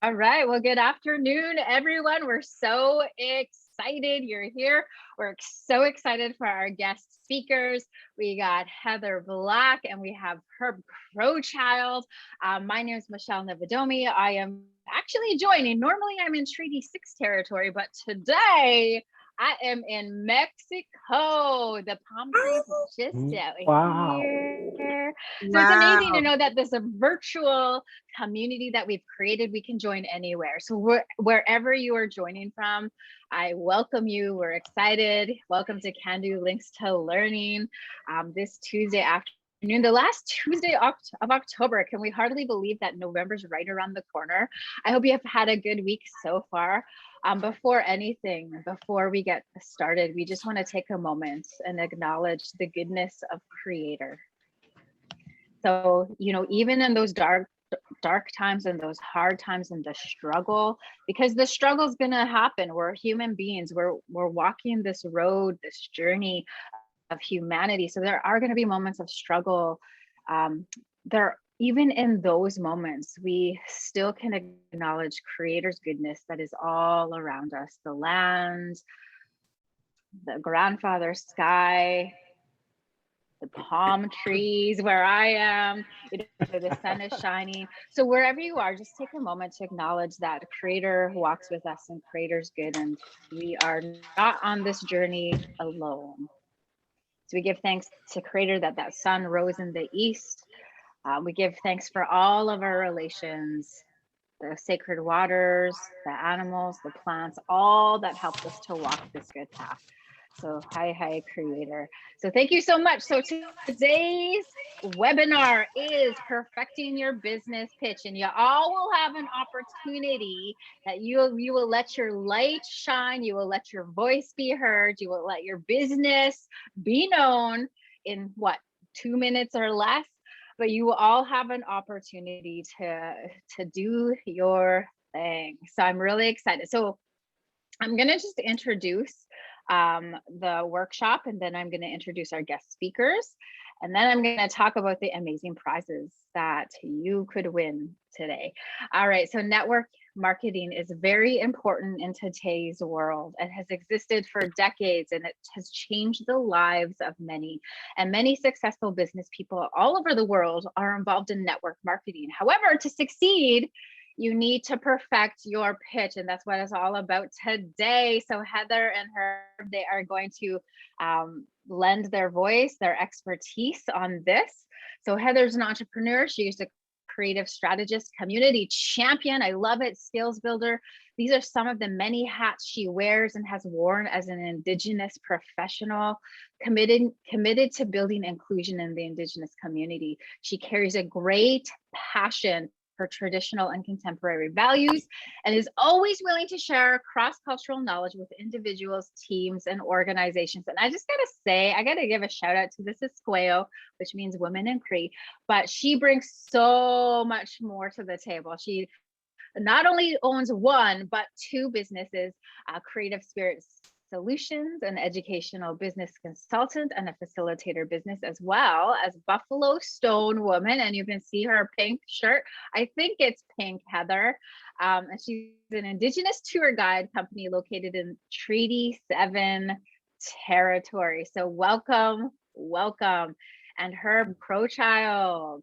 All right. Well, good afternoon, everyone. We're so excited you're here. We're so excited for our guest speakers. We got Heather Black and we have Herb Crowchild. My name is Michelle Nevadomi. I am actually joining. Normally, I'm in Treaty 6 territory, but today I am in Mexico. The palm trees just out Wow. here. So it's amazing to Wow. know that this a virtual community that we've created, we can join anywhere. So wherever you are joining from, I welcome you. We're excited. Welcome to Cando Links to Learning this Tuesday afternoon, the last Tuesday of October. Can we hardly believe that November's right around the corner? I hope you have had a good week so far. Before we get started, we just want to take a moment and acknowledge the goodness of Creator. So, even in those dark times and those hard times and the struggle, because the struggle is going to happen. We're human beings. We're walking this road, this journey of humanity. So there are going to be moments of struggle. Even in those moments, we still can acknowledge Creator's goodness that is all around us, the land, the grandfather sky, the palm trees where I am, the sun is shining. So wherever you are, just take a moment to acknowledge that Creator walks with us and Creator's good, and we are not on this journey alone. So we give thanks to Creator that sun rose in the east. We give thanks for all of our relations, the sacred waters, the animals, the plants, all that helped us to walk this good path. So hi, Creator. So thank you so much. So today's webinar is perfecting your business pitch, and you all will have an opportunity that you will let your light shine. You will let your voice be heard. You will let your business be known in 2 minutes or less. But you will all have an opportunity to do your thing. So I'm really excited. So I'm going to just introduce the workshop, and then I'm going to introduce our guest speakers, and then I'm going to talk about the amazing prizes that you could win today. All right, so network marketing is very important in today's world. It has existed for decades, and it has changed the lives of many, and many successful business people all over the world are involved in network marketing. However, to succeed, you need to perfect your pitch, and that's what it's all about today. So Heather and Herb, they are going to lend their voice, their expertise on this. So Heather's an entrepreneur. She's a creative strategist, community champion. I love it. Skills builder. These are some of the many hats she wears and has worn as an Indigenous professional, committed to building inclusion in the Indigenous community. She carries a great passion for traditional and contemporary values, and is always willing to share cross-cultural knowledge with individuals, teams, and organizations. And I just gotta say, I gotta give a shout out to this Esqueo, which means women in Cree, but she brings so much more to the table. She not only owns one, but two businesses, Creative Spirits Solutions, an educational business consultant and a facilitator business, as well as Buffalo Stone Woman. And you can see her pink shirt. I think it's pink, Heather. And she's an Indigenous tour guide company located in Treaty 7 territory. So welcome. And Herb Crowchild.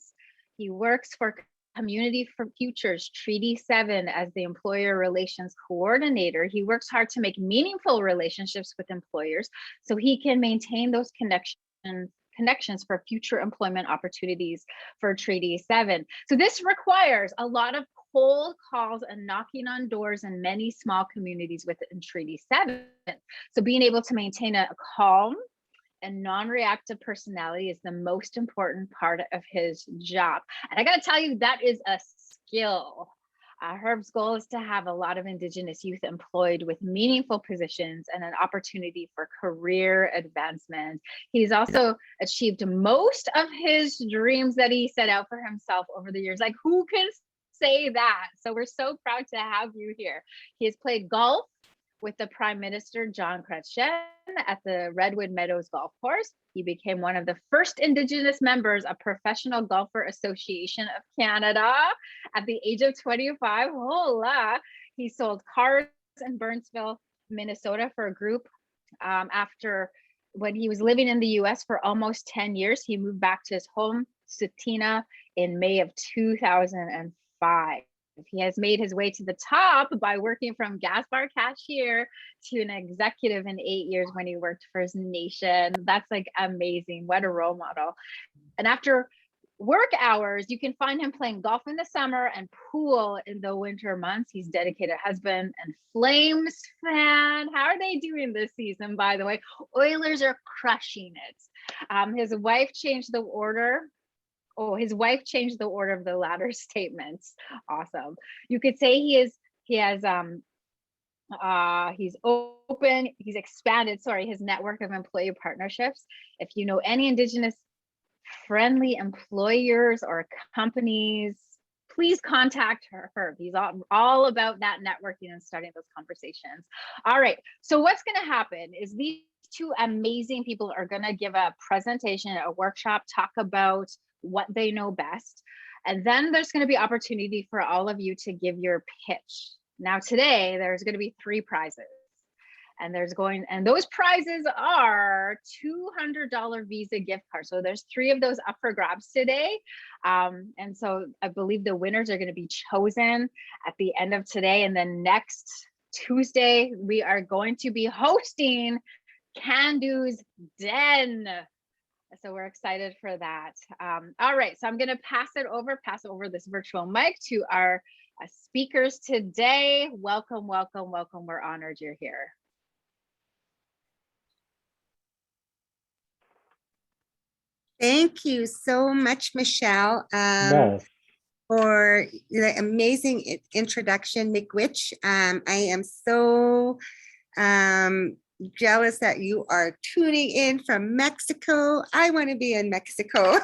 He works for Community for Futures Treaty 7 as the employer relations coordinator. He works hard to make meaningful relationships with employers so he can maintain those connections for future employment opportunities for Treaty 7. So this requires a lot of cold calls and knocking on doors in many small communities within Treaty 7. So being able to maintain a calm and non-reactive personality is the most important part of his job. And I got to tell you, that is a skill. Herb's goal is to have a lot of Indigenous youth employed with meaningful positions and an opportunity for career advancement. He's also achieved most of his dreams that he set out for himself over the years. Like, who can say that? So we're so proud to have you here. He has played golf with the Prime Minister John Chrétien at the Redwood Meadows Golf Course. He became one of the first Indigenous members of Professional Golfer Association of Canada at the age of 25. Hola! He sold cars in Burnsville, Minnesota for a group. After when he was living in the US for almost 10 years, he moved back to his home, Sutina, in May of 2005. He has made his way to the top by working from gas bar cashier to an executive in 8 years when he worked for his nation. That's like amazing. What a role model. And after work hours, you can find him playing golf in the summer and pool in the winter months. He's dedicated husband and Flames fan. How are they doing this season, by the way? Oilers are crushing it. His wife changed the order. Oh, his wife changed the order of the latter statements. Awesome. You could say he's open, he's expanded, his network of employee partnerships. If you know any Indigenous friendly employers or companies, please contact her. He's all about that networking and starting those conversations. All right, so what's going to happen is these two amazing people are going to give a presentation, a workshop, talk about what they know best. And then there's going to be opportunity for all of you to give your pitch. Now today, there's going to be 3 prizes. And those prizes are $200 Visa gift cards. So there's 3 of those up for grabs today. And so I believe the winners are going to be chosen at the end of today. And then next Tuesday, we are going to be hosting Cando's Den. So we're excited for that. All right, so I'm going to pass over this virtual mic to our speakers today. Welcome, welcome, welcome. We're honored you're here. Thank you so much, Michelle, for the amazing introduction, Miigwech. I am so jealous that you are tuning in from Mexico. I want to be in Mexico.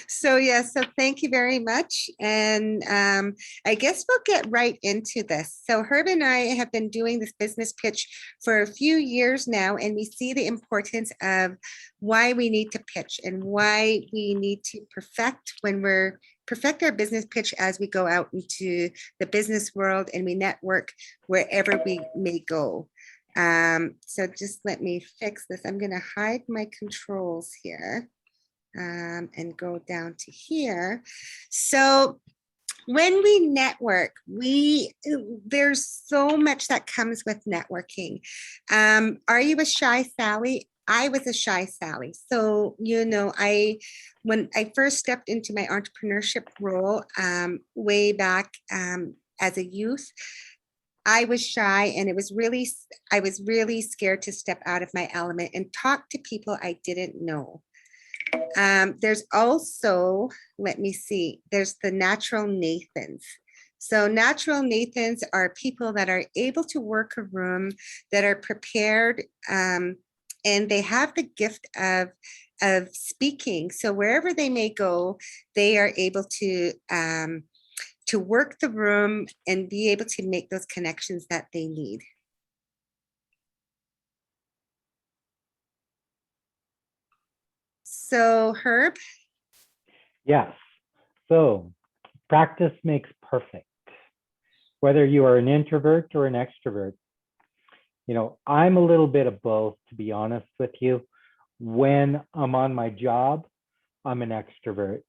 So yes, so thank you very much. And I guess we'll get right into this. So Herb and I have been doing this business pitch for a few years now, and we see the importance of why we need to pitch and why we need to perfect our business pitch as we go out into the business world and we network wherever we may go. So just let me fix this. I'm going to hide my controls here. And go down to here. So when we network, there's so much that comes with networking. Are you a shy Sally? I was a shy Sally. So, when I first stepped into my entrepreneurship role way back as a youth, I was shy, and I was really scared to step out of my element and talk to people I didn't know. There's also, there's the natural Nathans. So natural Nathans are people that are able to work a room, that are prepared, and they have the gift of speaking. So wherever they may go, they are able to work the room and be able to make those connections that they need. So Herb? Yes. So practice makes perfect. Whether you are an introvert or an extrovert, I'm a little bit of both, to be honest with you. When I'm on my job, I'm an extrovert.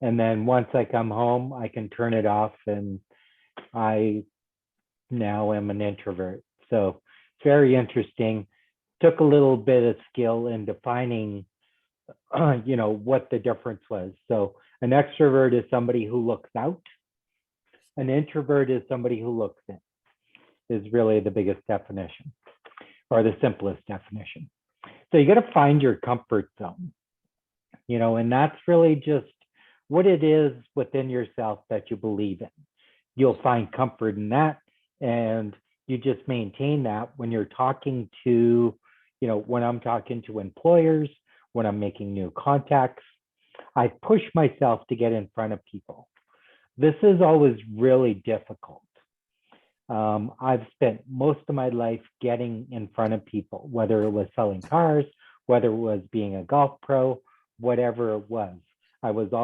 And then once I come home, I can turn it off, and I now am an introvert. So very interesting. Took a little bit of skill in defining what the difference was. So an extrovert is somebody who looks out. An introvert is somebody who looks in, is really the biggest definition, or the simplest definition. So you got to find your comfort zone, and that's really just what it is within yourself that you believe in. You'll find comfort in that, and you just maintain that when you're talking to, when I'm talking to employers, when I'm making new contacts. I push myself to get in front of people. This is always really difficult. I've spent most of my life getting in front of people, whether it was selling cars, whether it was being a golf pro, whatever it was. I've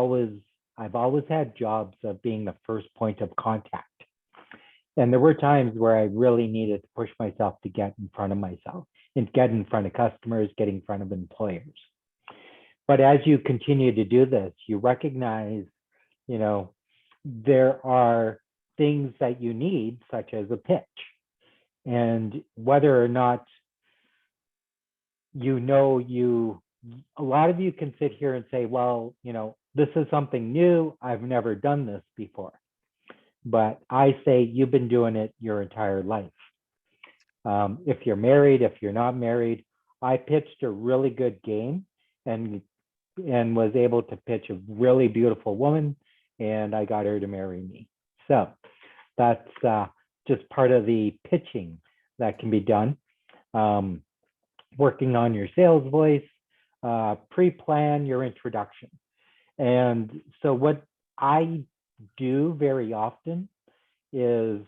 always had jobs of being the first point of contact. And there were times where I really needed to push myself to get in front of myself and get in front of customers, get in front of employers. But as you continue to do this, you recognize, there are things that you need, such as a pitch. And whether or not a lot of you can sit here and say, well, this is something new. I've never done this before. But I say you've been doing it your entire life. If you're married, if you're not married, I pitched a really good game and was able to pitch a really beautiful woman, and I got her to marry me. So that's just part of the pitching that can be done. Working on your sales voice, pre-plan your introduction. And so what I do very often is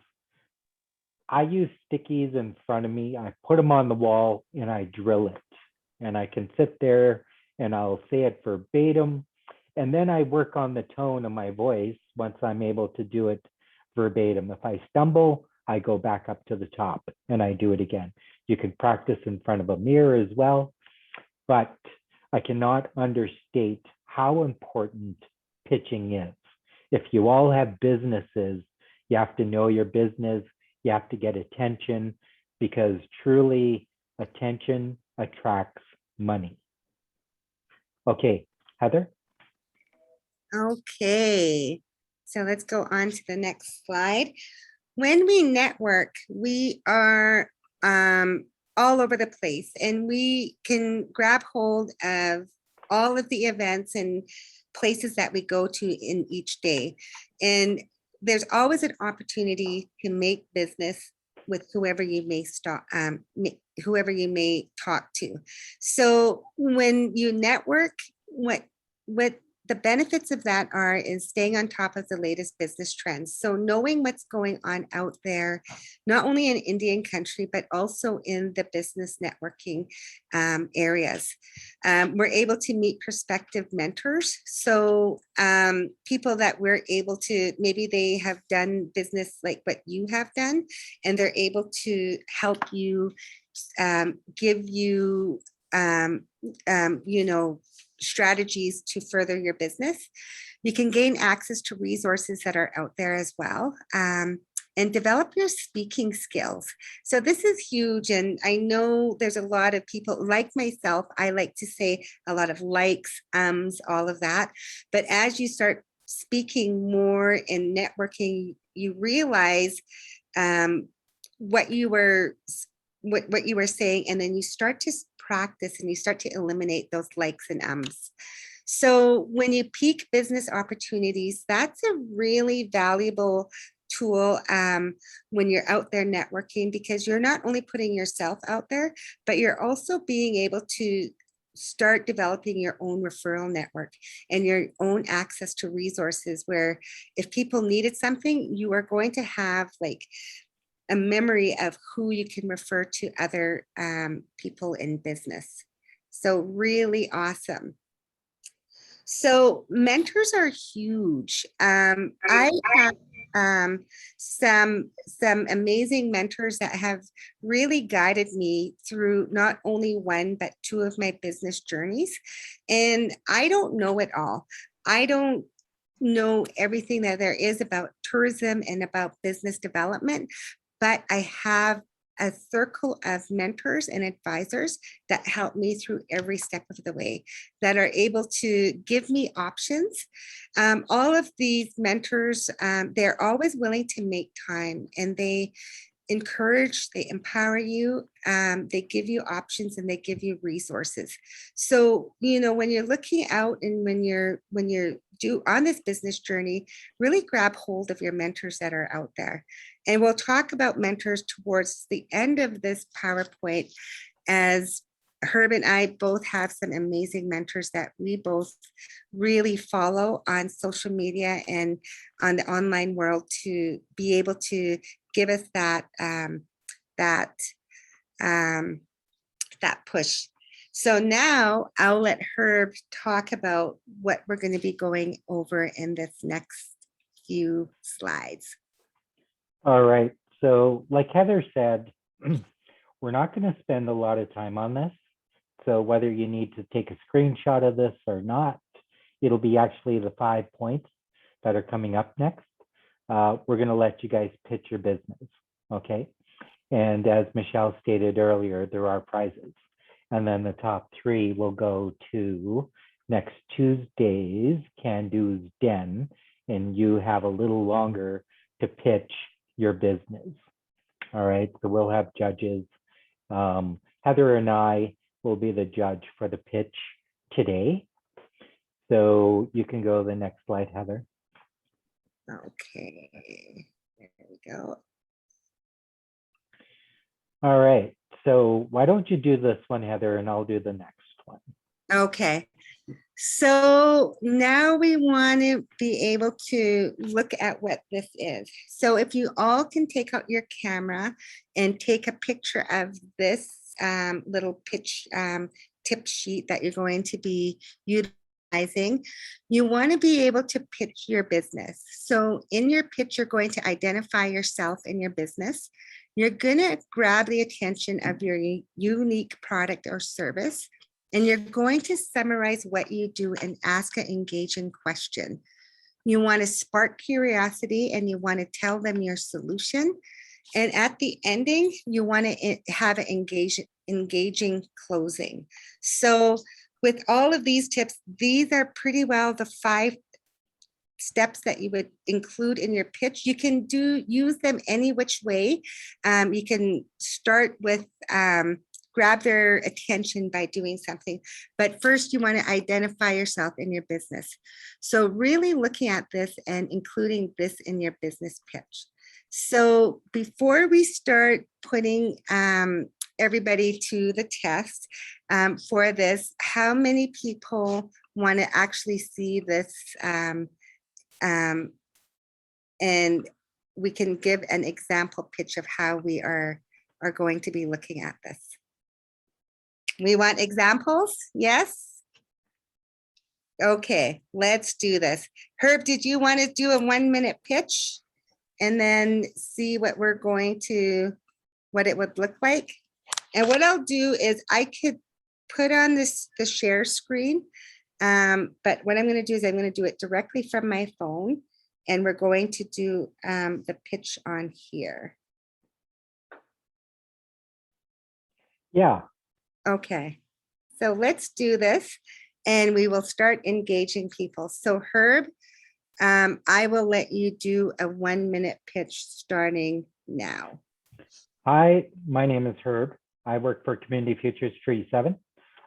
I use stickies in front of me. I put them on the wall and I drill it. And I can sit there and I'll say it verbatim. And then I work on the tone of my voice once I'm able to do it verbatim. If I stumble, I go back up to the top and I do it again. You can practice in front of a mirror as well, but I cannot understate how important pitching is. If you all have businesses, you have to know your business, you have to get attention, because truly attention attracts money. Okay, Heather? Okay, so let's go on to the next slide. When we network, we are all over the place, and we can grab hold of all of the events and places that we go to in each day. And there's always an opportunity to make business with whoever you may talk to. So when you network, what the benefits of that is staying on top of the latest business trends. So knowing what's going on out there, not only in Indian country, but also in the business networking areas. We're able to meet prospective mentors. So people that we're able to, maybe they have done business like what you have done, and they're able to help you, give you, strategies to further your business. You can gain access to resources that are out there as well, and develop your speaking skills. So this is huge. And I know there's a lot of people like myself. I like to say a lot of likes, all of that. But as you start speaking more and networking, you realize what you were saying, and then you start to practice and you start to eliminate those likes and ums. So when you peak business opportunities, that's a really valuable tool when you're out there networking, because you're not only putting yourself out there, but you're also being able to start developing your own referral network and your own access to resources, where if people needed something, you are going to have like a memory of who you can refer to other people in business. So really awesome. So mentors are huge. I have some amazing mentors that have really guided me through not only one, but two of my business journeys. And I don't know it all. I don't know everything that there is about tourism and about business development, but I have a circle of mentors and advisors that help me through every step of the way, that are able to give me options. All of these mentors, they're always willing to make time, and they encourage, they empower you, they give you options, and they give you resources. So, when you're looking out and when you're on this business journey, really grab hold of your mentors that are out there. And we'll talk about mentors towards the end of this PowerPoint, as Herb and I both have some amazing mentors that we both really follow on social media and on the online world, to be able to give us that that that push. So now I'll let Herb talk about what we're going to be going over in this next few slides. All right. So like Heather said, we're not going to spend a lot of time on this. So whether you need to take a screenshot of this or not, it'll be actually the 5 points that are coming up next. We're going to let you guys pitch your business. Okay. And as Michelle stated earlier, there are prizes. And then the top 3 will go to next Tuesday's Cando's Den, and you have a little longer to pitch your business. All right, so we'll have judges. Heather and I will be the judge for the pitch today. So you can go to the next slide, Heather. Okay, there we go. All right, so why don't you do this one, Heather, and I'll do the next one. Okay, so now we want to be able to look at what this is. So if you all can take out your camera and take a picture of this little pitch tip sheet that you're going to be utilizing, you want to be able to pitch your business. So in your pitch, you're going to identify yourself and your business. You're going to grab the attention of your unique product or service, and you're going to summarize what you do and ask an engaging question. You want to spark curiosity and you want to tell them your solution. And at the ending, you want to have an engaging closing. So with all of these tips, these are pretty well the 5 steps that you would include in your pitch. You can use them any which way. You can start with grab their attention by doing something. But first you want to identify yourself in your business. So really looking at this and including this in your business pitch. So before we start putting everybody to the test for this, how many people want to actually see this and we can give an example pitch of how we are going to be looking at this. We want examples, yes? Okay, let's do this. Herb, did you want to do a 1-minute pitch and then see what we're going to, what it would look like? And what I'll do is I could put on the share screen, but what I'm going to do is I'm going to do it directly from my phone, and we're going to do the pitch on here. Yeah. Okay, so let's do this and we will start engaging people. So Herb, I will let you do a 1-minute pitch starting now. Hi, my name is Herb. I work for Community Futures Treaty 7.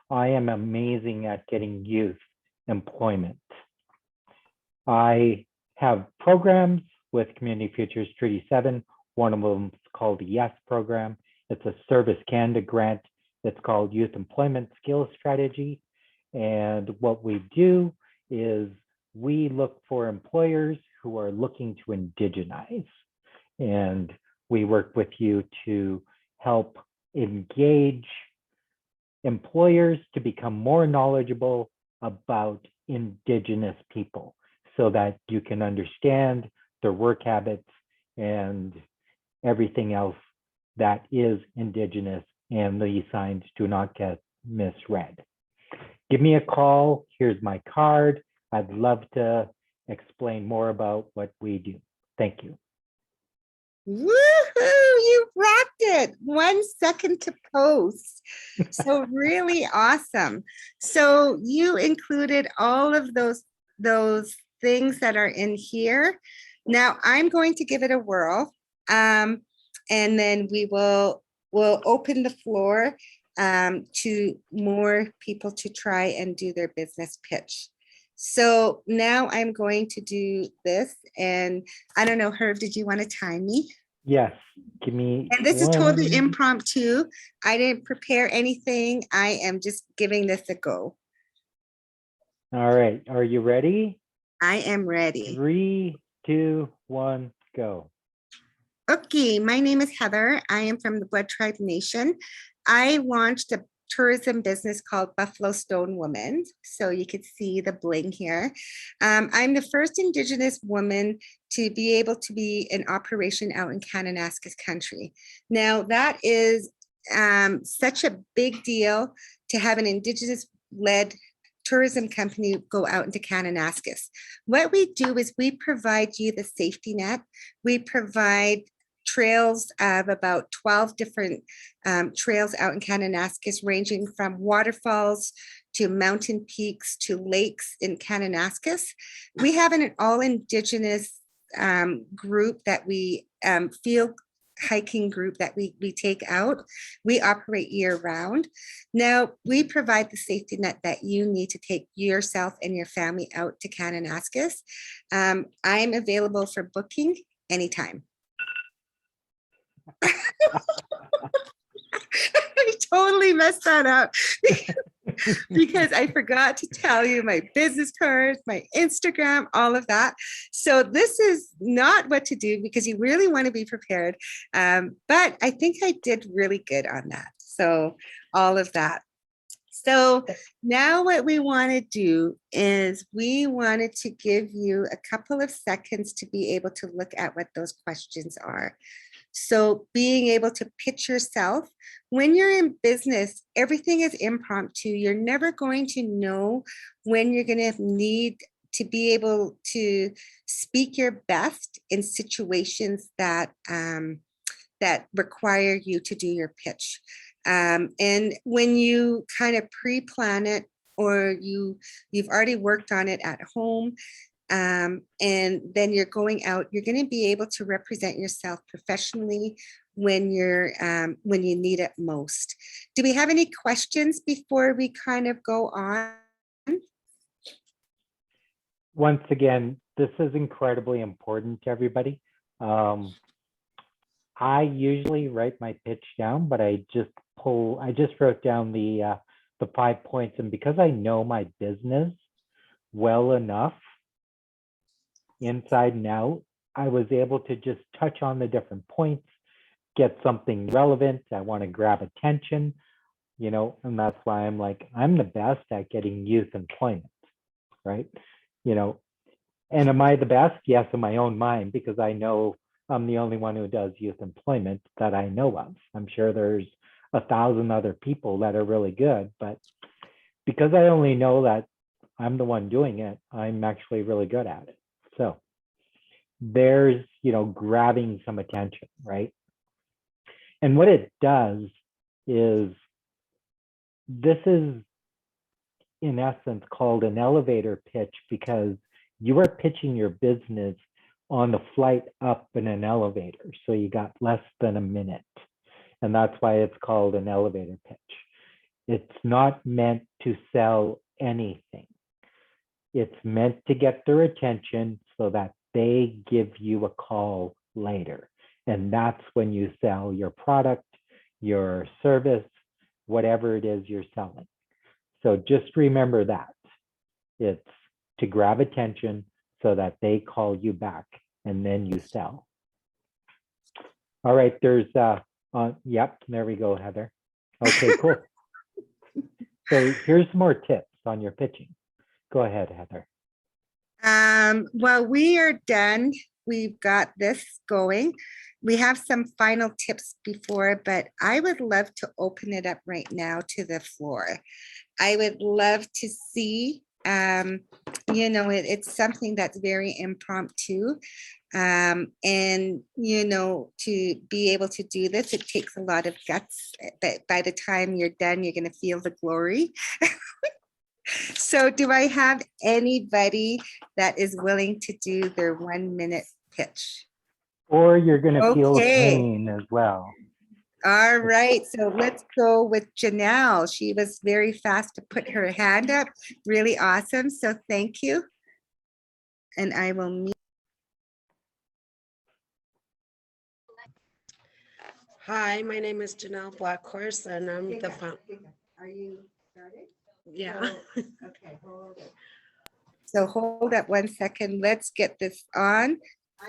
I am amazing at getting youth employment. I have programs with Community Futures Treaty 7. One of them is called the YES program. It's a Service Canada grant. It's called Youth Employment Skills Strategy. And what we do is we look for employers who are looking to indigenize. And we work with you to help engage employers to become more knowledgeable about Indigenous people so that you can understand their work habits and everything else that is Indigenous, and the signs do not get misread. Give me a call. Here's my card. I'd love to explain more about what we do. Thank you. Woohoo, you rocked it. 1 second to post. So really awesome. So you included all of those things that are in here. Now I'm going to give it a whirl. And then we'll open the floor to more people to try and do their business pitch. So now I'm going to do this, and I don't know, Herb, did you want to time me? Yes, give me. And this is totally impromptu. I didn't prepare anything. I am just giving this a go. All right, are you ready? I am ready. 3, 2, 1, go. Okay, my name is Heather. I am from the Blood Tribe Nation. I launched a tourism business called Buffalo Stone Woman. So you could see the bling here. I'm the first Indigenous woman to be able to be in operation out in Kananaskis country. Now that is such a big deal to have an Indigenous led tourism company go out into Kananaskis. What we do is we provide you the safety net. We provide trails of about 12 different trails out in Kananaskis, ranging from waterfalls to mountain peaks to lakes in Kananaskis. We have an all Indigenous group that we field hiking group that we take out. We operate year round. Now, we provide the safety net that you need to take yourself and your family out to Kananaskis. I'm available for booking anytime. I totally messed that up because I forgot to tell you my business cards, my Instagram, all of that. So this is not what to do because you really want to be prepared. But I think I did really good on that. So all of that. So now what we want to do is we wanted to give you a couple of seconds to be able to look at what those questions are. So being able to pitch yourself. When you're in business, everything is impromptu. You're never going to know when you're going to need to be able to speak your best in situations that that require you to do your pitch. And when you kind of pre-plan it, or you've already worked on it at home, and then you're going out, you're going to be able to represent yourself professionally when you need it most. Do we have any questions before we kind of go on? Once again, this is incredibly important to everybody. I usually write my pitch down, but I just wrote down the 5 points, and because I know my business well enough inside and out, I was able to just touch on the different points, get something relevant. I want to grab attention, and that's why I'm like, I'm the best at getting youth employment, right? And am I the best? Yes, in my own mind, because I know I'm the only one who does youth employment that I know of. I'm sure there's 1,000 other people that are really good, but because I only know that I'm the one doing it, I'm actually really good at it. So there's, grabbing some attention, right? And what it does is, this is in essence called an elevator pitch, because you are pitching your business on the flight up in an elevator. So you got less than a minute. And that's why it's called an elevator pitch. It's not meant to sell anything. It's meant to get their attention so that they give you a call later. And that's when you sell your product, your service, whatever it is you're selling. So just remember that. It's to grab attention so that they call you back and then you sell. All right, there's, yep, there we go, Heather. Okay, cool. So here's more tips on your pitching. Go ahead, Heather. Well, we are done. We've got this going. We have some final tips before, but I would love to open it up right now to the floor. I would love to see, it's something that's very impromptu. And, to be able to do this, it takes a lot of guts, but by the time you're done, you're going to feel the glory. So do I have anybody that is willing to do their 1 minute pitch? Or you're going to feel pain as well. All right, so let's go with Janelle. She was very fast to put her hand up. Really awesome. So thank you. And I will meet. Hi, my name is Janelle Blackhorse, and I'm the founder. Are you started? Yeah. Okay, hold it. So hold up 1 second. Let's get this on.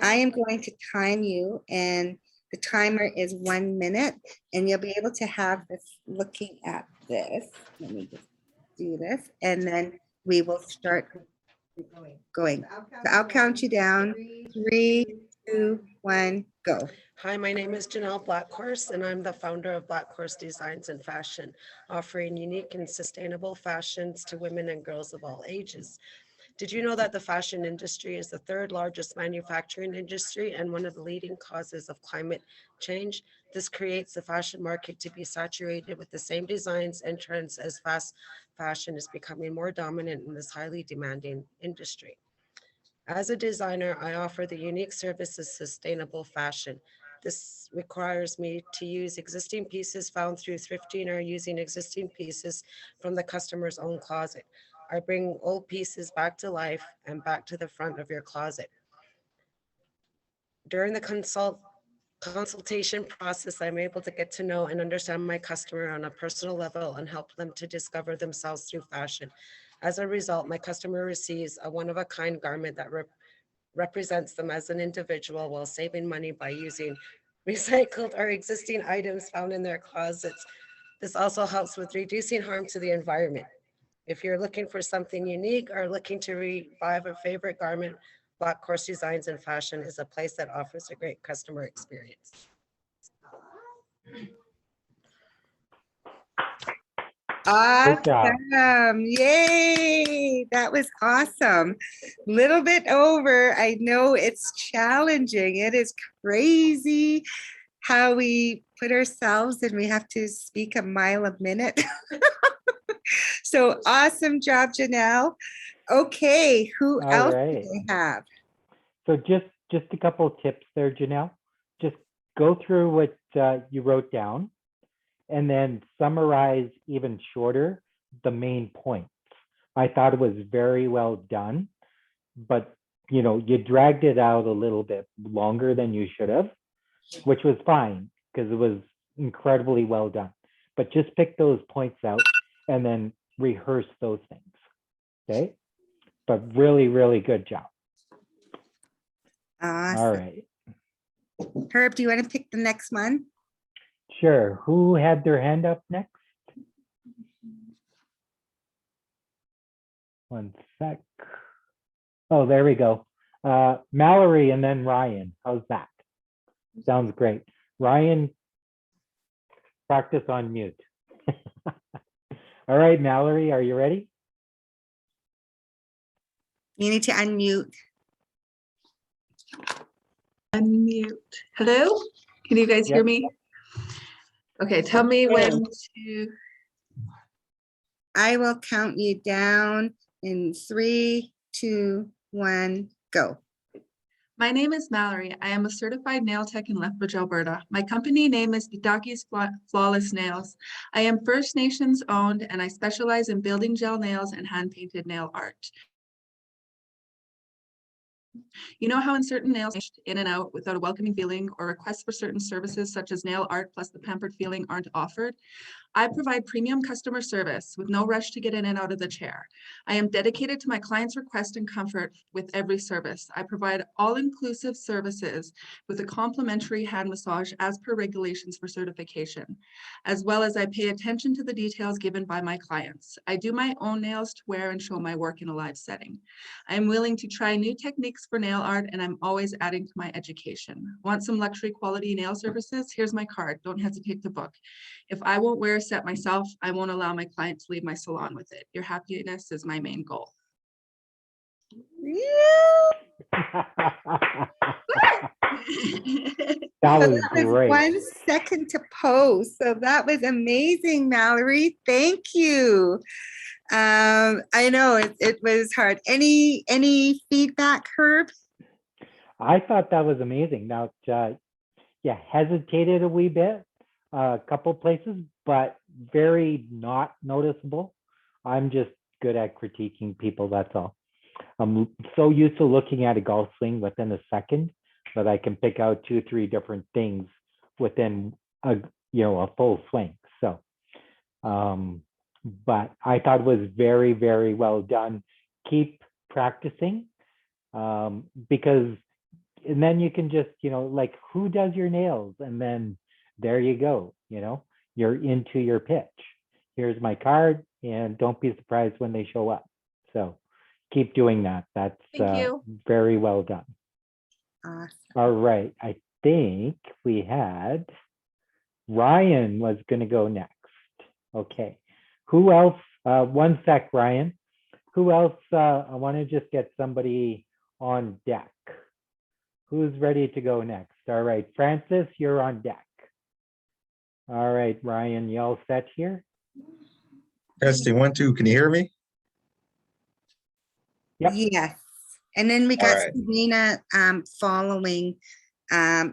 I am going to time you, and The timer is 1 minute, and you'll be able to have this looking at this. Let me just do this, and then we will start going. So I'll count you down. 3, 2, 1, go. Hi, my name is Janelle Blackhorse, and I'm the founder of Blackhorse Designs and Fashion, offering unique and sustainable fashions to women and girls of all ages. Did you know that the fashion industry is the third largest manufacturing industry and one of the leading causes of climate change? This creates the fashion market to be saturated with the same designs and trends as fast fashion is becoming more dominant in this highly demanding industry. As a designer, I offer the unique service of sustainable fashion. This requires me to use existing pieces found through thrifting or using existing pieces from the customer's own closet. I bring old pieces back to life and back to the front of your closet. During the consultation process, I'm able to get to know and understand my customer on a personal level and help them to discover themselves through fashion. As a result, my customer receives a one-of-a-kind garment that represents them as an individual while saving money by using recycled or existing items found in their closets. This also helps with reducing harm to the environment. If you're looking for something unique or looking to revive a favorite garment, Black Horse Designs and Fashion is a place that offers a great customer experience. Great job. Awesome. Yay. That was awesome. Little bit over. I know it's challenging. It is crazy how we put ourselves and we have to speak a mile a minute. So awesome job, Janelle. Okay, who All else right. do we have? So just a couple of tips there, Janelle. Just go through what you wrote down and then summarize even shorter the main points. I thought it was very well done, but you dragged it out a little bit longer than you should have, which was fine because it was incredibly well done. But just pick those points out and then rehearse those things. Okay? But really, really good job. Awesome. All right. Herb, do you want to pick the next one? Sure. Who had their hand up next? One sec. Oh, there we go. Mallory and then Ryan. How's that? Sounds great. Ryan, practice on mute. All right, Mallory, are you ready? You need to unmute. Unmute. Hello? Can you guys hear Yep. me? Okay, tell me when to. I will count you down in 3, 2, 1, go. My name is Mallory. I am a certified nail tech in Lethbridge, Alberta. My company name is Bidaki's Flawless Nails. I am First Nations owned and I specialize in building gel nails and hand-painted nail art. You know how in certain nails in and out without a welcoming feeling or requests for certain services such as nail art plus the pampered feeling aren't offered? I provide premium customer service with no rush to get in and out of the chair. I am dedicated to my clients' request and comfort with every service. I provide all-inclusive services with a complimentary hand massage as per regulations for certification, as well as I pay attention to the details given by my clients. I do my own nails to wear and show my work in a live setting. I am willing to try new techniques for nail art and I'm always adding to my education. Want some luxury quality nail services? Here's my card. Don't hesitate to book. If I won't wear a set myself, I won't allow my client to leave my salon with it. Your happiness is my main goal. That So was that was great. 1 second to post. So that was amazing, Mallory. Thank you. I know it was hard. Any feedback, Herb? I thought that was amazing. Now, yeah, hesitated a wee bit, a couple places, but very not noticeable. I'm just good at critiquing people, that's all. I'm so used to looking at a golf swing within a second that I can pick out 2, 3 different things within a full swing. So, but I thought it was very, very well done. Keep practicing because and then you can just, like, who does your nails? And then there you go, you're into your pitch. Here's my card, and don't be surprised when they show up. So keep doing that. That's Thank you. very well done. Awesome. All right. I think we had Ryan was going to go next. Okay. Who else? One sec, Ryan. Who else? I want to just get somebody on deck. Who's ready to go next? All right. Francis, you're on deck. All right, Ryan, you all set here? Testing 1, 2. Can you hear me? Yep. Yes. And then we All got right. Serena following.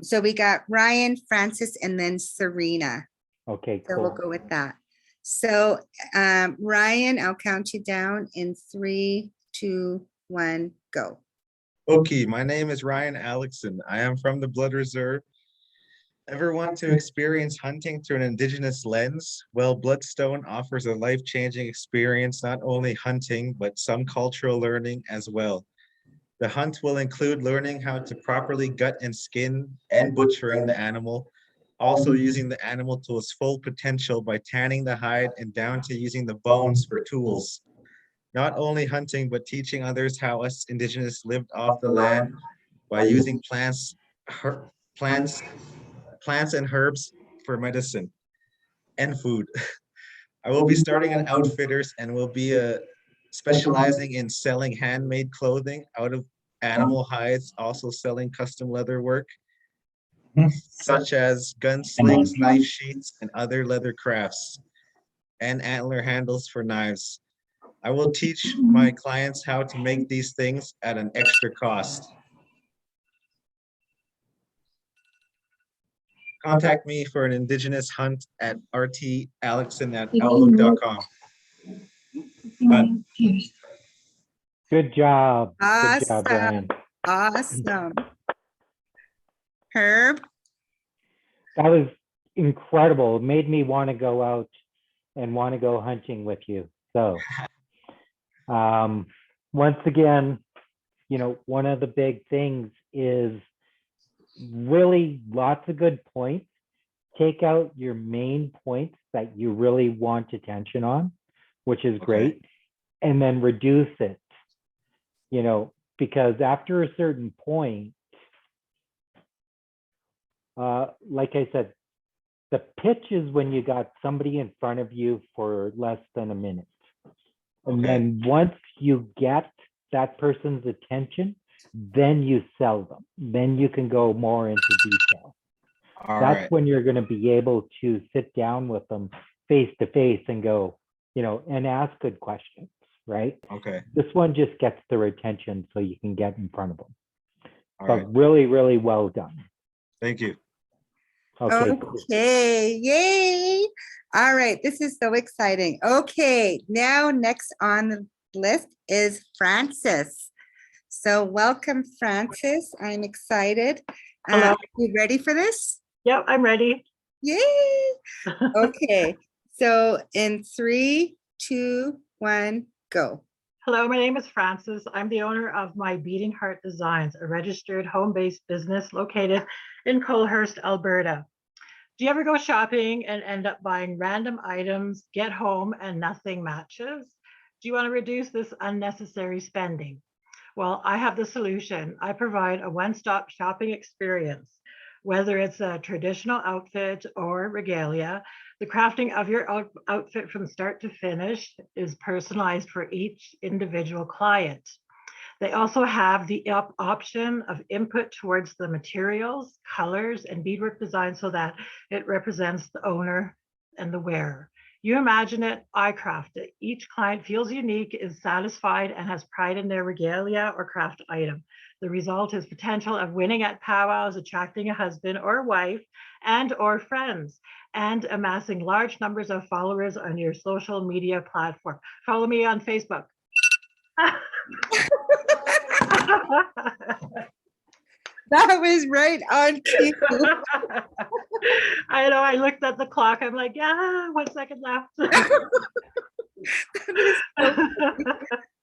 So we got Ryan, Francis, and then Serena. Okay, So we'll cool. go with that. So Ryan, I'll count you down in 3, 2, 1, go. Okay, my name is Ryan Alexson. I am from the Blood Reserve. Ever want to experience hunting through an Indigenous lens? Well, Bloodstone offers a life-changing experience, not only hunting, but some cultural learning as well. The hunt will include learning how to properly gut and skin and butchering the animal, also using the animal to its full potential by tanning the hide and down to using the bones for tools. Not only hunting, but teaching others how us Indigenous lived off the land by using plants and herbs for medicine and food. I will be starting an outfitters and will be specializing in selling handmade clothing out of animal hides, also selling custom leather work, such as gun slings, knife sheaths, and other leather crafts, and antler handles for knives. I will teach my clients how to make these things at an extra cost. Contact me for an Indigenous hunt at rtalexson@outlook.com. Done. Good job. Good job, Awesome. Ryan. Awesome. Herb, That was incredible. It made me want to go out and want to go hunting with you. So once again, one of the big things is really lots of good points. Take out your main points that you really want attention on, which is great, and then reduce it, because after a certain point, like I said, the pitch is when you got somebody in front of you for less than a minute. And then once you get that person's attention, then you sell them. Then you can go more into detail. That's when you're going to be able to sit down with them face to face and go, and ask good questions, right? Okay. This one just gets their attention so you can get in front of them. All But right. really, really well done. Thank you. Okay, cool. okay, yay. All right, this is so exciting. Okay, now next on the list is Francis. So welcome, Francis. I'm excited. Hello. You ready for this? Yep, I'm ready. Yay. Okay, so in 3, 2, 1, go. Hello, my name is Frances. I'm the owner of My Beating Heart Designs, a registered home-based business located in Colehurst, Alberta. Do you ever go shopping and end up buying random items, get home and nothing matches? Do you want to reduce this unnecessary spending? Well, I have the solution. I provide a one-stop shopping experience. Whether it's a traditional outfit or regalia, the crafting of your outfit from start to finish is personalized for each individual client. They also have the option of input towards the materials, colors, and beadwork design so that it represents the owner and the wearer. You imagine it, I craft it. Each client feels unique, is satisfied, and has pride in their regalia or craft item. The result is potential of winning at powwows, attracting a husband or wife and or friends, and amassing large numbers of followers on your social media platform. Follow me on Facebook. That was right on cue. I know, I looked at the clock. I'm like, yeah, 1 second left.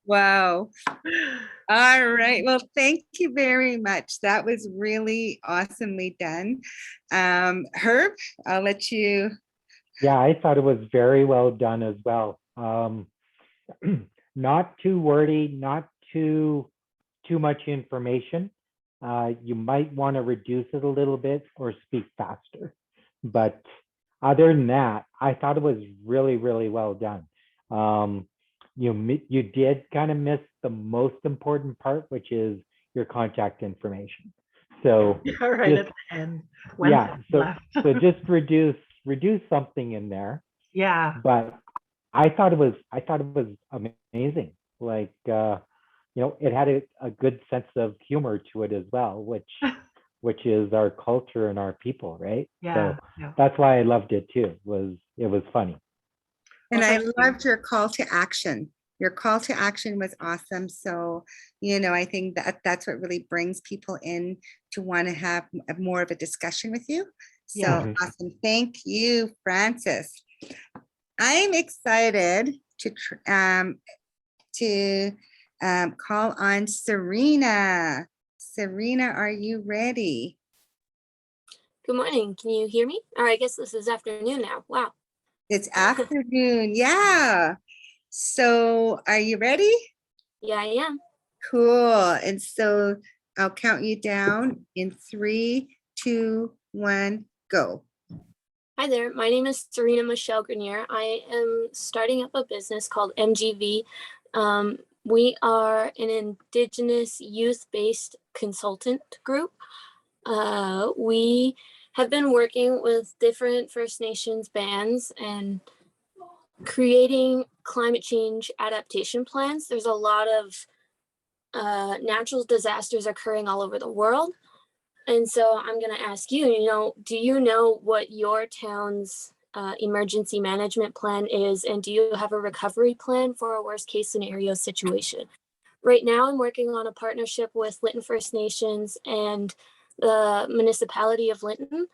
Wow. All right. Well, thank you very much. That was really awesomely done. Herb, I'll let you. Yeah, I thought it was very well done as well. Not too wordy, not too much information. You might want to reduce it a little bit or speak faster. But other than that, I thought it was really, really well done. You did kind of miss the most important part, which is your contact information. So All right, just, at the end. One yeah, sentence so left. so just reduce something in there. Yeah, But I thought it was amazing. Like it had a good sense of humor to it as well, which is our culture and our people, right? yeah, So yeah. that's why I loved it too. It was funny. And Well, I thank you. loved your call to action. Your call to action was awesome. So, I think that that's what really brings people in to want to have more of a discussion with you. So Yeah. awesome. Thank you, Francis. I'm excited to call on Serena. Serena, are you ready? Good morning. Can you hear me? Or I guess this is afternoon now. Wow. It's afternoon. Yeah. So are you ready? Yeah, I am. Cool. And so I'll count you down in 3, 2, 1, go. Hi there. My name is Serena Michelle Grenier. I am starting up a business called MGV. We are an Indigenous youth-based consultant group. We have been working with different First Nations bands and creating climate change adaptation plans. There's a lot of natural disasters occurring all over the world. And so I'm going to ask you, do you know what your town's emergency management plan is? And do you have a recovery plan for a worst case scenario situation? Right now, I'm working on a partnership with Lytton First Nations and the municipality of Lytton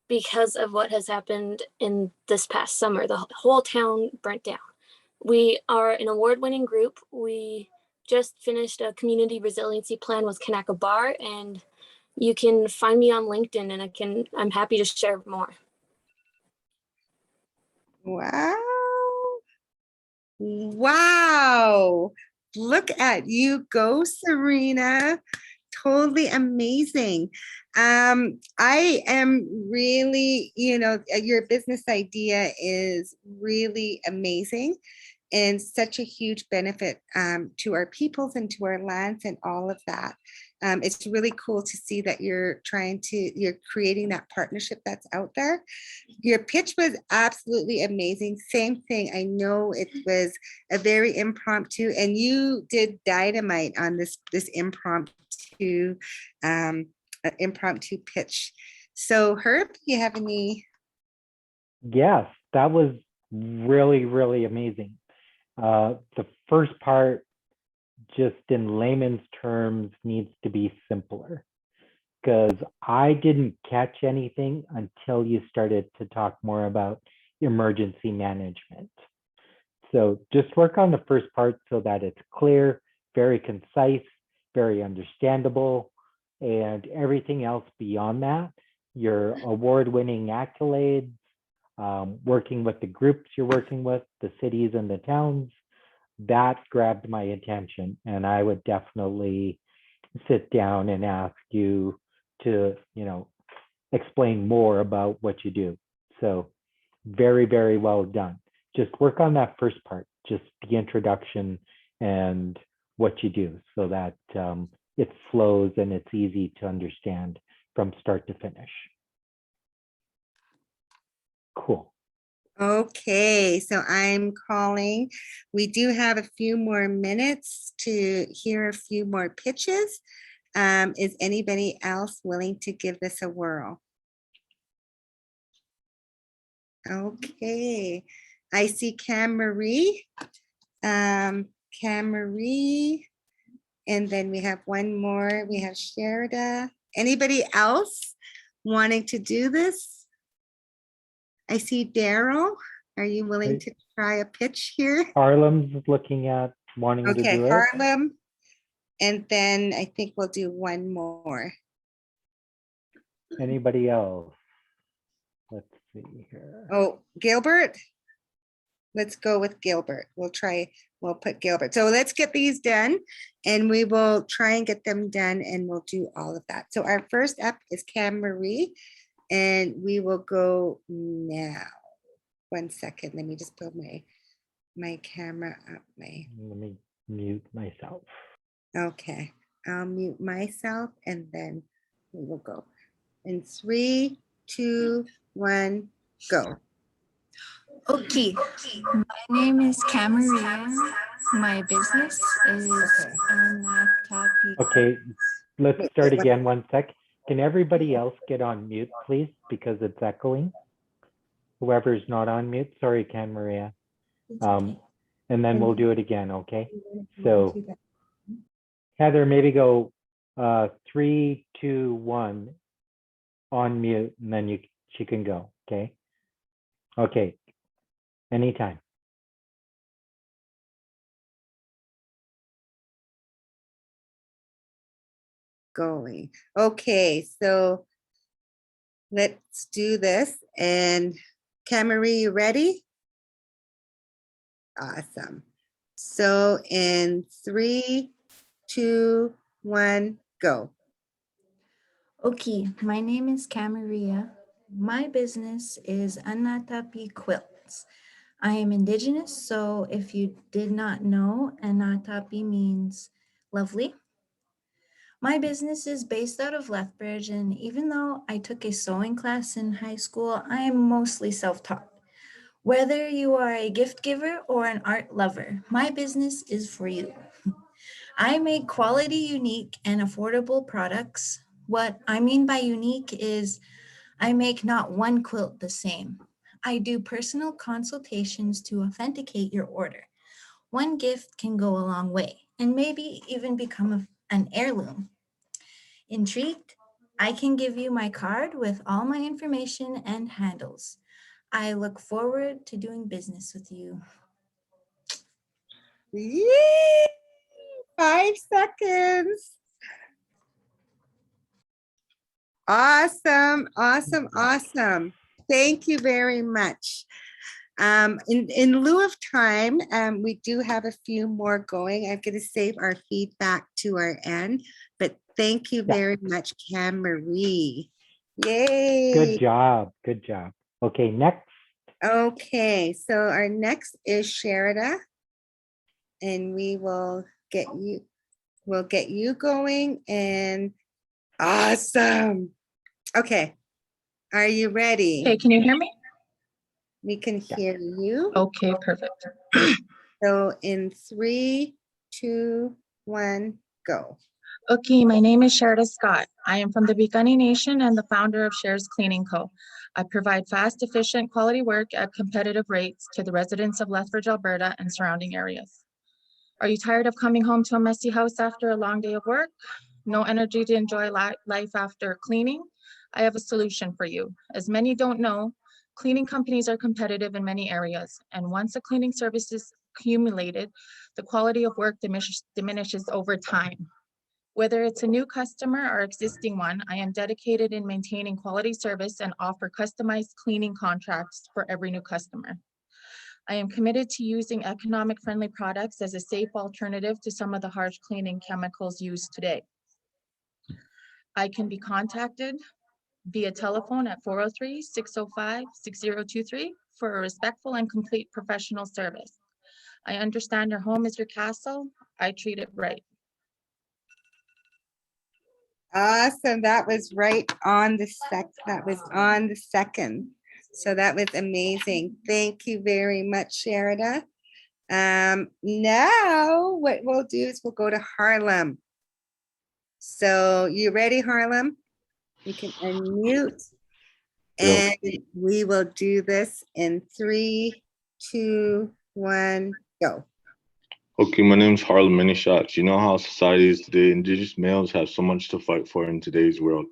because of what has happened in this past summer. The whole town burnt down. We are an award-winning group. We just finished a community resiliency plan with Kanaka Bar, and you can find me on LinkedIn, and I'm happy to share more. Wow. Wow. Look at you go, Serena. Totally amazing. I am really, your business idea is really amazing and such a huge benefit to our peoples and to our lands and all of that. It's really cool to see that you're creating that partnership that's out there. Your pitch was absolutely amazing. Same thing. I know it was a very impromptu, and you did dynamite on this impromptu pitch. So Herb, do you have any? Yes, that was really, really amazing. The first part, just in layman's terms, needs to be simpler, because I didn't catch anything until you started to talk more about emergency management. So just work on the first part so that it's clear, very concise, very understandable, and everything else beyond that, your award-winning accolades, working with the groups you're working with, the cities and the towns, that grabbed my attention. And I would definitely sit down and ask you to, explain more about what you do. So very, very well done. Just work on that first part, just the introduction and what you do, so that it flows and it's easy to understand from start to finish. Cool. Okay, so I'm calling. We do have a few more minutes to hear a few more pitches. Is anybody else willing to give this a whirl? Okay, I see Cam Marie. Cam Marie. And then we have one more. We have Sherida. Anybody else wanting to do this? I see Daryl. Are you willing to try a pitch here? Harlem's looking at wanting to Okay, do it. Harlem. And then I think we'll do one more. Anybody else? Let's see here. Oh, Gilbert. Let's go with Gilbert. We'll put Gilbert. So let's get these done and we will try and get them done and we'll do all of that. So our first up is Cam Marie and we will go now. 1 second. Let me just put my camera up. Let me mute myself. Okay. I'll mute myself and then we will go. In 3, 2, 1, go. Okay, my name is Camaria. My business is Anatapi. Okay, let's start again 1 sec. Can everybody else get on mute, please? Because it's echoing. Whoever's not on mute, sorry, Can Maria. And then we'll do it again, okay? So Heather, maybe go 3, 2, 1 on mute, and then she can go, okay? Okay, anytime. Going. Okay, so let's do this. And Camry, you ready? Awesome. So in 3, 2, 1, go. Okay, my name is Camaria. My business is Anatapi Quilts. I am Indigenous, so if you did not know, Anatapi means lovely. My business is based out of Lethbridge, and even though I took a sewing class in high school, I am mostly self-taught. Whether you are a gift giver or an art lover, my business is for you. I make quality, unique, and affordable products. What I mean by unique is I make not one quilt the same. I do personal consultations to authenticate your order. One gift can go a long way and maybe even become an heirloom. Intrigued? I can give you my card with all my information and handles. I look forward to doing business with you. Yay! 5 seconds. Awesome, awesome, awesome. Thank you very much. In lieu of time, we do have a few more going. I'm going to save our feedback to our end, but thank you very much, Cam Marie. Yay. Good job, good job. Okay, next. Okay, so our next is Sherida, and we will get you going and awesome. Okay, are you ready? Okay, can you hear me? We can hear you. Okay, perfect. So in 3, 2, 1, go. Okay, my name is Sherida Scott. I am from the Piikani Nation and the founder of Shares Cleaning Co. I provide fast, efficient, quality work at competitive rates to the residents of Lethbridge, Alberta and surrounding areas. Are you tired of coming home to a messy house after a long day of work? No energy to enjoy life after cleaning? I have a solution for you. As many don't know, cleaning companies are competitive in many areas, and once a cleaning service is accumulated, the quality of work diminishes over time. Whether it's a new customer or existing one, I am dedicated in maintaining quality service and offer customized cleaning contracts for every new customer. I am committed to using economic-friendly products as a safe alternative to some of the harsh cleaning chemicals used today. I can be contacted via telephone at 403-605-6023 for a respectful and complete professional service. I understand your home is your castle. I treat it right. Awesome. That was right on the second. So that was amazing. Thank you very much, Sherida. Now what we'll do is we'll go to Harlem. So you ready, Harlem? You can unmute. And we will do this in 3, 2, 1, go. Okay, my name is Harlem Many Shots. You know how society is today. Indigenous males have so much to fight for in today's world.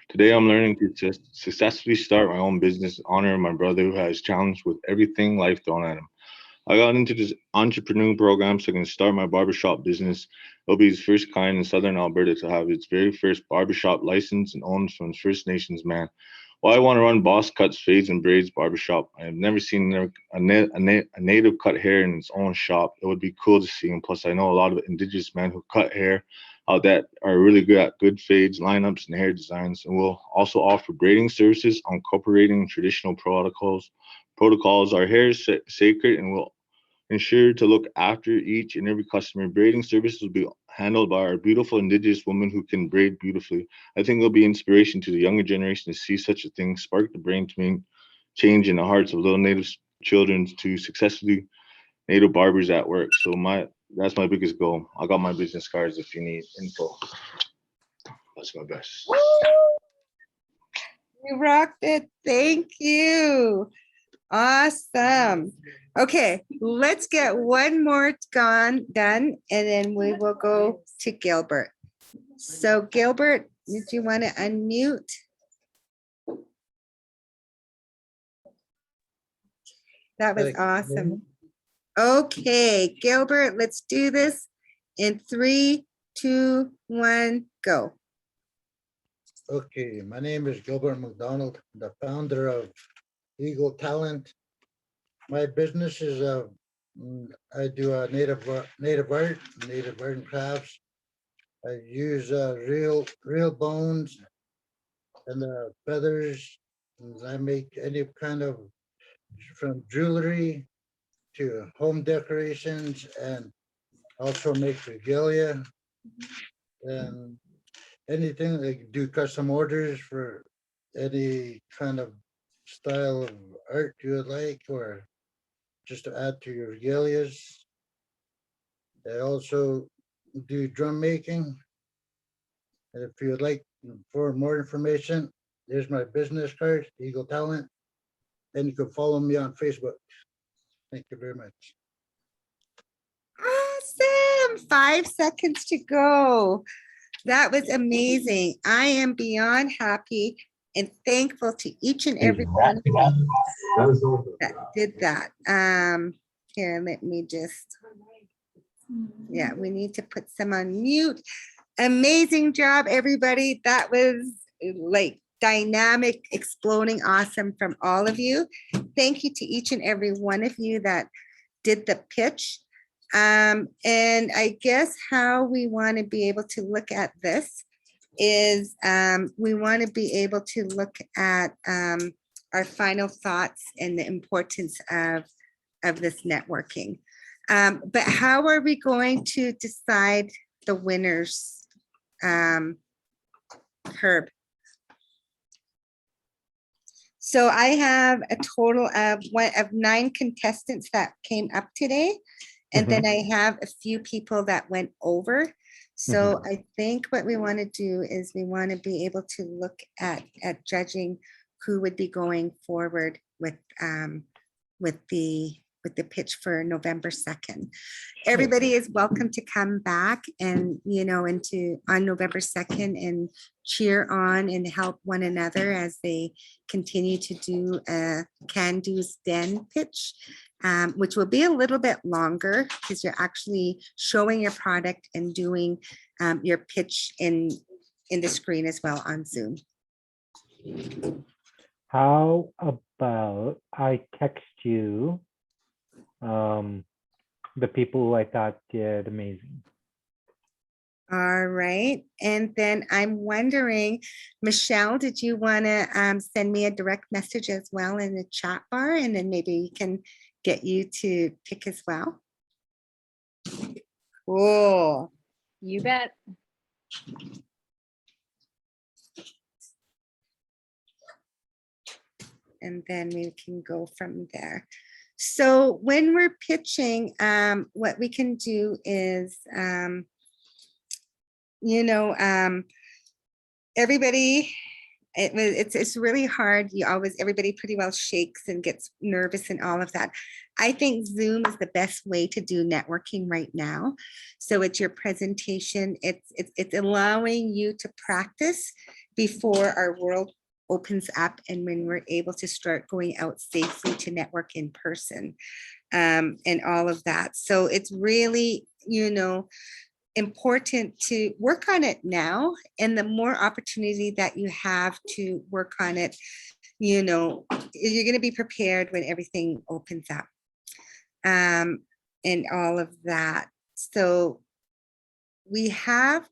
Today, I'm learning to just successfully start my own business, honoring my brother who has challenged with everything life thrown at him. I got into this entrepreneur program so I can start my barbershop business. It'll be its first kind in Southern Alberta to have its very first barbershop license and owned from First Nations man. While I want to run boss cuts, fades, and braids barbershop, I have never seen a native cut hair in its own shop. It would be cool to see. And plus, I know a lot of Indigenous men who cut hair out that are really good at good fades, lineups, and hair designs. And we'll also offer braiding services, incorporating traditional protocols. Our hair is sacred, and we'll ensure to look after each and every customer. Braiding services will be handled by our beautiful Indigenous women who can braid beautifully. I think it'll be inspiration to the younger generation to see such a thing, spark the brain to make change in the hearts of little Native children to successfully Native barbers at work. So that's my biggest goal. I got my business cards if you need info. That's my best. You rocked it. Thank you. Awesome. Okay, let's get one more done, and then we will go to Gilbert. So Gilbert, did you want to unmute? That was awesome. Okay, Gilbert, let's do this in 3, 2, 1, go. Okay, my name is Gilbert McDonald, the founder of Eagle Talent. My business is I do a native art and crafts. I use real bones and the feathers. And I make any kind of, from jewelry to home decorations, and also make regalia and anything. Like do custom orders for any kind of style of art you would like, or just to add to your regalias. I also do drum making. And if you would like for more information, there's my business card, Eagle Talent. And you can follow me on Facebook. Thank you very much. Awesome. 5 seconds to go. That was amazing. I am beyond happy and thankful to each and every one of you that did that. Here, let me just, yeah, we need to put some on mute. Amazing job, everybody. That was like dynamic, exploding awesome from all of you. Thank you to each and every one of you that did the pitch. And I guess how we want to be able to look at this is we want to be able to look at our final thoughts and the importance of this networking. But how are we going to decide the winners, Herb? So I have a total of 9 contestants that came up today. And then I have a few people that went over. So I think what we want to do is we want to be able to look at judging who would be going forward with the pitch for November 2nd. Everybody is welcome to come back and, on November 2nd and cheer on and help one another as they continue to do a Cando's Den pitch, which will be a little bit longer because you're actually showing your product and doing your pitch in the screen as well on Zoom. How about I text you the people who I thought did amazing. All right. And then I'm wondering, Michelle, did you want to send me a direct message as well in the chat bar? And then maybe we can get you to pick as well. Cool. You bet. And then we can go from there. So when we're pitching, what we can do is, everybody, it's really hard. Everybody pretty well shakes and gets nervous and all of that. I think Zoom is the best way to do networking right now. So it's your presentation. It's allowing you to practice before our world opens up and when we're able to start going out safely to network in person. and all of that. So it's really, important to work on it now. And the more opportunity that you have to work on it, you're going to be prepared when everything opens up, and all of that. So we have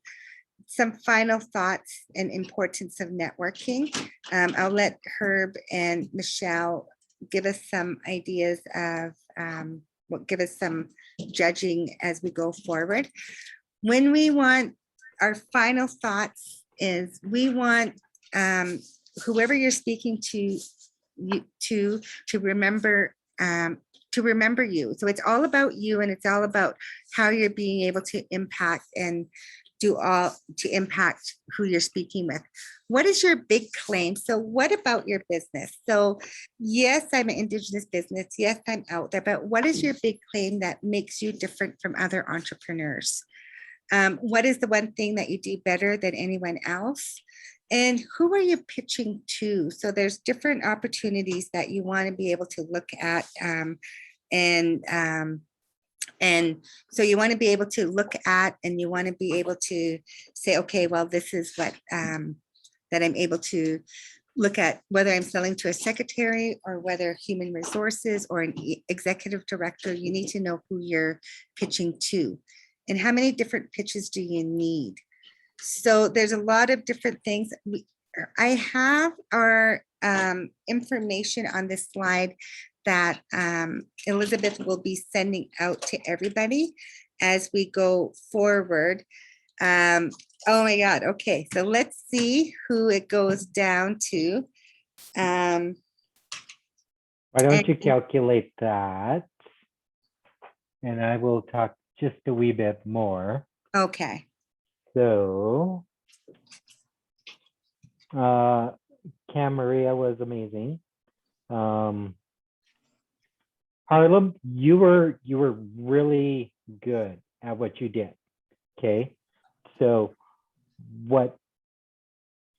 some final thoughts and importance of networking. I'll let Herb and Michelle give us some ideas of give us some judging as we go forward. When we want our final thoughts is we want whoever you're speaking to remember you. So it's all about you, and it's all about how you're being able to impact and to impact who you're speaking with. What is your big claim? So what about your business? So yes, I'm an Indigenous business. Yes, I'm out there, but what is your big claim that makes you different from other entrepreneurs? What is the one thing that you do better than anyone else? And who are you pitching to? So there's different opportunities that you want to be able to look at, and so you want to be able to look at, and you want to be able to say, okay, well, this is what that I'm able to look at, whether I'm selling to a secretary or whether human resources or an executive director. You need to know who you're pitching to, and how many different pitches do you need. So there's a lot of different things. I have our information on this slide that Elizabeth will be sending out to everybody as we go forward. Oh my God. Okay, so let's see who it goes down to. Why don't you calculate that? And I will talk just a wee bit more. Okay. So, Cam Maria was amazing. Harlem, you were really good at what you did. Okay, so what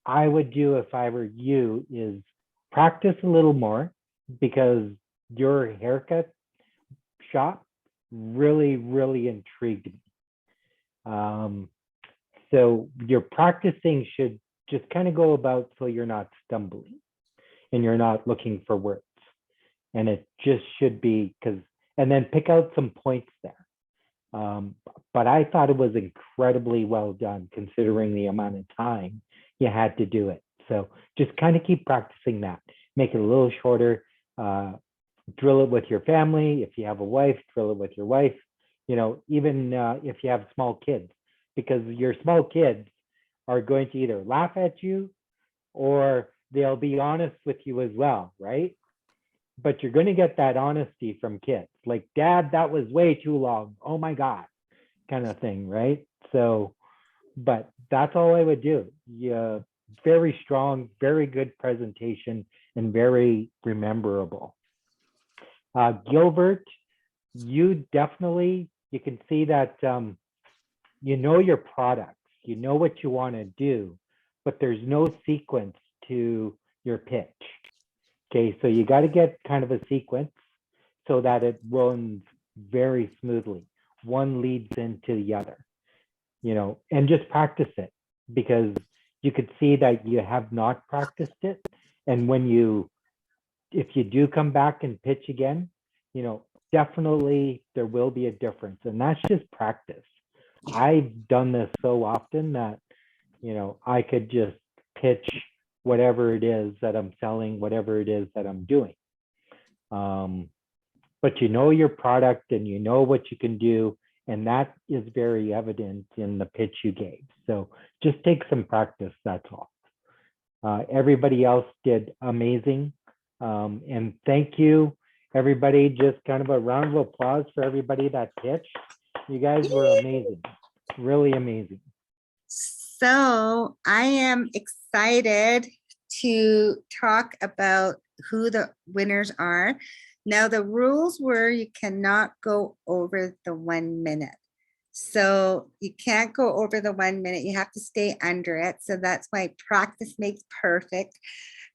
I would do if I were you is practice a little more, because your haircut shop really intrigued me. So your practicing should just kind of go about so you're not stumbling and you're not looking for words. And it just should be and then pick out some points there. But I thought it was incredibly well done considering the amount of time you had to do it. So just kind of keep practicing that. Make it a little shorter. Drill it with your family. If you have a wife, drill it with your wife. Even if you have small kids, because your small kids are going to either laugh at you or they'll be honest with you as well, right? But you're going to get that honesty from kids, like, Dad, that was way too long. Oh my God, kind of thing, right? So, but that's all I would do. Yeah, very strong, very good presentation, and very rememberable. Gilbert, you can see that your products, what you want to do, but there's no sequence to your pitch. Okay, so you got to get kind of a sequence so that it runs very smoothly. One leads into the other, and just practice it, because you could see that you have not practiced it. And if you do come back and pitch again, definitely there will be a difference. And that's just practice. I've done this so often that, I could just pitch whatever it is that I'm selling, whatever it is that I'm doing. But your product and what you can do, and that is very evident in the pitch you gave. So just take some practice, that's all. Everybody else did amazing. And thank you, everybody. Just kind of a round of applause for everybody that pitched. You guys were amazing, really amazing. So I am excited to talk about who the winners are. Now, the rules were you cannot go over the 1 minute. So you can't go over the 1 minute. You have to stay under it. So that's why practice makes perfect.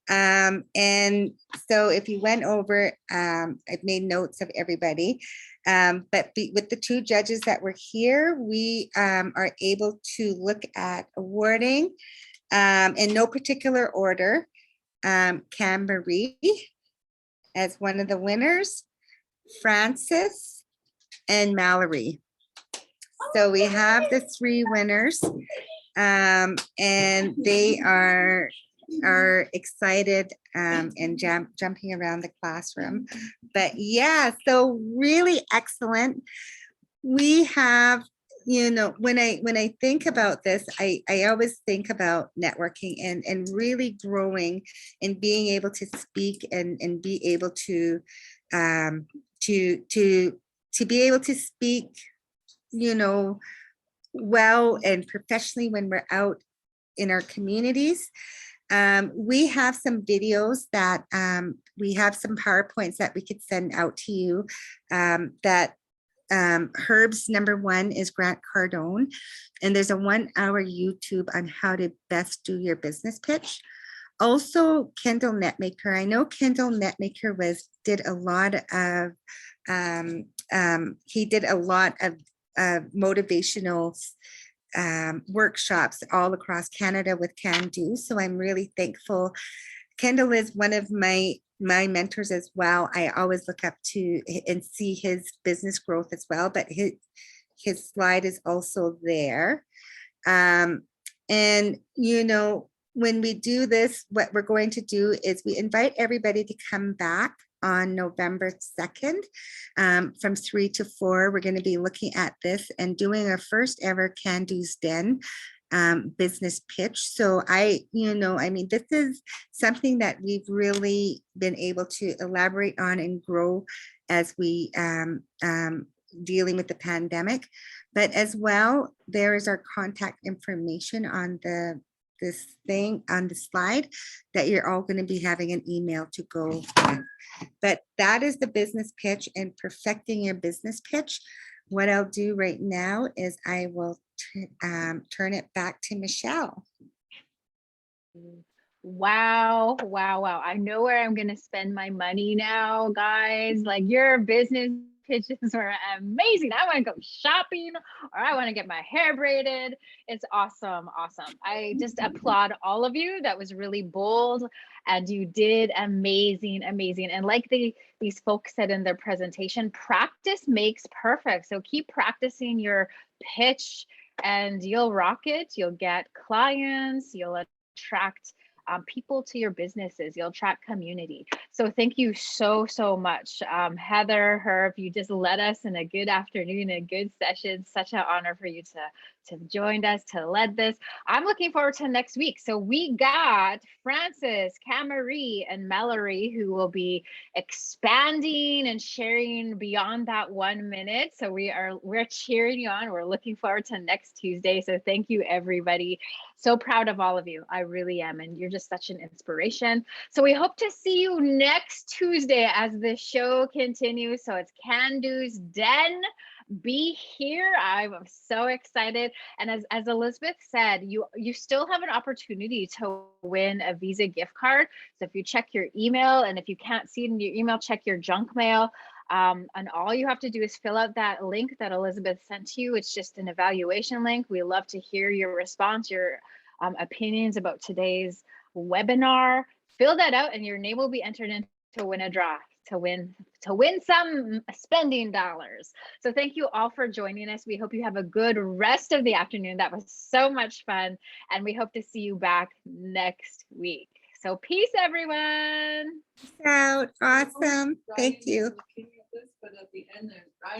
And so if you went over, I've made notes of everybody. But with the 2 judges that were here, we are able to look at awarding in no particular order. Cam Marie as one of the winners, Francis and Mallory. So we have the 3 winners, and they are excited and jumping around the classroom. But yeah, so really excellent. We have, you know, when I think about this, I always think about networking and really growing and being able to speak and be able to be able to speak, you know, well and professionally when we're out in our communities. We have some videos that we have some PowerPoints that we could send out to you that Herb's #1 is Grant Cardone, and there's a 1-hour YouTube on how to best do your business pitch. Also, Kendall Netmaker. I know Kendall Netmaker did a lot of motivational workshops all across Canada with Cando. So I'm really thankful. Kendall is one of my mentors as well. I always look up to and see his business growth as well, but his slide is also there. And, you know, when we do this, what we're going to do is we invite everybody to come back on November 2nd from 3 to 4. We're going to be looking at this and doing our first ever Cando's Den business pitch. So I mean, this is something that we've really been able to elaborate on and grow as we dealing with the pandemic. But as well, there is our contact information on this thing on the slide that you're all going to be having an email to go with. But that is the business pitch and perfecting your business pitch. What I'll do right now is I will turn it back to Michelle. Wow. I know where I'm going to spend my money now, guys. Like, your business pitches were amazing. I want to go shopping, or I want to get my hair braided. It's awesome. I just applaud all of you. That was really bold, and you did amazing. And like these folks said in their presentation, practice makes perfect. So keep practicing your pitch and you'll rock it. You'll get clients, you'll attract people to your businesses, you'll attract community. So thank you so much, Heather, Herb. You just led us in a good afternoon, a good session. Such an honor for you to have joined us, to lead this. I'm looking forward to next week. So we got Francis, Camarie, and Mallory, who will be expanding and sharing beyond that 1 minute. So we're cheering you on. We're looking forward to next Tuesday. So thank you, everybody. So proud of all of you. I really am. And you're just such an inspiration. So we hope to see you next Tuesday as the show continues. So it's Cando's Den. Be here. I'm so excited. And as Elizabeth said, you still have an opportunity to win a Visa gift card. So if you check your email, and if you can't see it in your email, check your junk mail. And all you have to do is fill out that link that Elizabeth sent to you. It's just an evaluation link. We love to hear your response, your opinions about today's webinar. Fill that out and your name will be entered in to win a draw, to win some spending dollars. So thank you all for joining us. We hope you have a good rest of the afternoon. That was so much fun. And we hope to see you back next week. So peace, everyone. Peace out. Awesome. Thank you. But at the end, there's Ryan.